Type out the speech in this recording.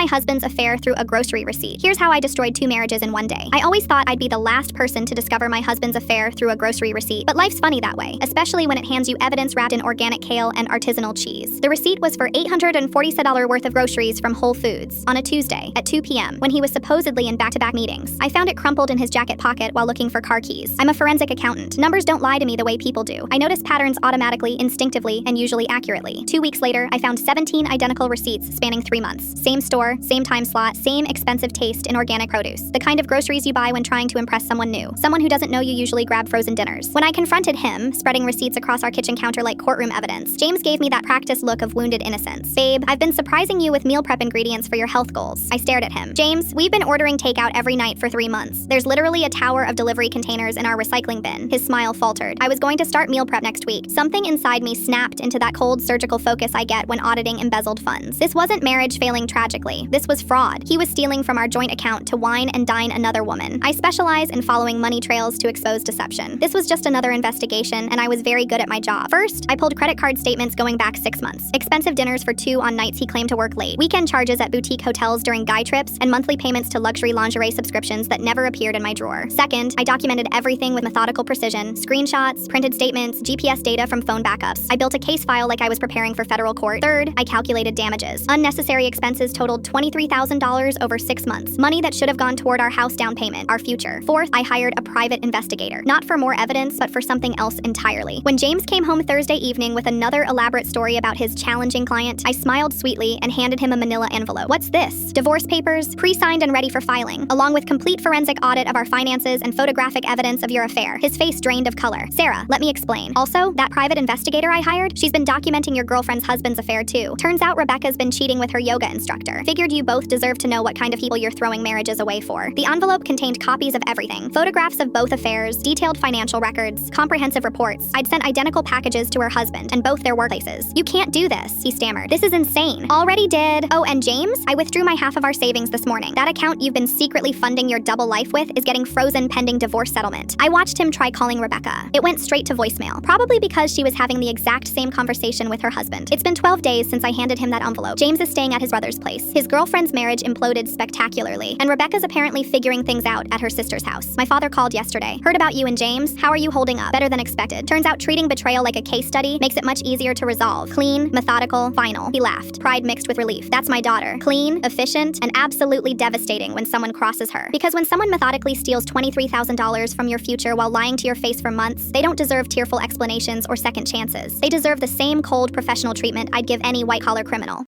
my husband's affair through a grocery receipt. Here's how I destroyed 2 marriages in one day. I always thought I'd be the last person to discover my husband's affair through a grocery receipt, but life's funny that way, especially when it hands you evidence wrapped in organic kale and artisanal cheese. The receipt was for $847 worth of groceries from Whole Foods on a Tuesday at 2 p.m. when he was supposedly in back-to-back meetings. I found it crumpled in his jacket pocket while looking for car keys. I'm a forensic accountant. Numbers don't lie to me the way people do. I notice patterns automatically, instinctively, and usually accurately. 2 weeks later, I found 17 identical receipts spanning 3 months. Same store, same time slot, same expensive taste in organic produce. The kind of groceries you buy when trying to impress someone new. Someone who doesn't know you usually grab frozen dinners. When I confronted him, spreading receipts across our kitchen counter like courtroom evidence, James gave me that practiced look of wounded innocence. Babe, I've been surprising you with meal prep ingredients for your health goals. I stared at him. James, we've been ordering takeout every night for 3 months. There's literally a tower of delivery containers in our recycling bin. His smile faltered. I was going to start meal prep next week. Something inside me snapped into that cold surgical focus I get when auditing embezzled funds. This wasn't marriage failing tragically. This was fraud. He was stealing from our joint account to wine and dine another woman. I specialize in following money trails to expose deception. This was just another investigation, and I was very good at my job. First, I pulled credit card statements going back 6 months. Expensive dinners for 2 on nights he claimed to work late. Weekend charges at boutique hotels during guy trips, and monthly payments to luxury lingerie subscriptions that never appeared in my drawer. Second, I documented everything with methodical precision. Screenshots, printed statements, GPS data from phone backups. I built a case file like I was preparing for federal court. Third, I calculated damages. Unnecessary expenses totaled $23,000 over 6 months. Money that should have gone toward our house down payment, our future. Fourth, I hired a private investigator. Not for more evidence, but for something else entirely. When James came home Thursday evening with another elaborate story about his challenging client, I smiled sweetly and handed him a manila envelope. What's this? Divorce papers, pre-signed and ready for filing, along with complete forensic audit of our finances and photographic evidence of your affair. His face drained of color. Sarah, let me explain. Also, that private investigator I hired, she's been documenting your girlfriend's husband's affair too. Turns out Rebecca's been cheating with her yoga instructor. Figured you both deserve to know what kind of people you're throwing marriages away for. The envelope contained copies of everything. Photographs of both affairs, detailed financial records, comprehensive reports. I'd sent identical packages to her husband and both their workplaces. You can't do this, he stammered. This is insane. Already did. Oh, and James, I withdrew my half of our savings this morning. That account you've been secretly funding your double life with is getting frozen pending divorce settlement. I watched him try calling Rebecca. It went straight to voicemail, probably because she was having the exact same conversation with her husband. It's been 12 days since I handed him that envelope. James is staying at his brother's place. His girlfriend's marriage imploded spectacularly, and Rebecca's apparently figuring things out at her sister's house. My father called yesterday. Heard about you and James. How are you holding up? Better than expected. Turns out treating betrayal like a case study makes it much easier to resolve. Clean, methodical, final. He laughed. Pride mixed with relief. That's my daughter. Clean, efficient, and absolutely devastating when someone crosses her. Because when someone methodically steals $23,000 from your future while lying to your face for months, they don't deserve tearful explanations or second chances. They deserve the same cold professional treatment I'd give any white-collar criminal.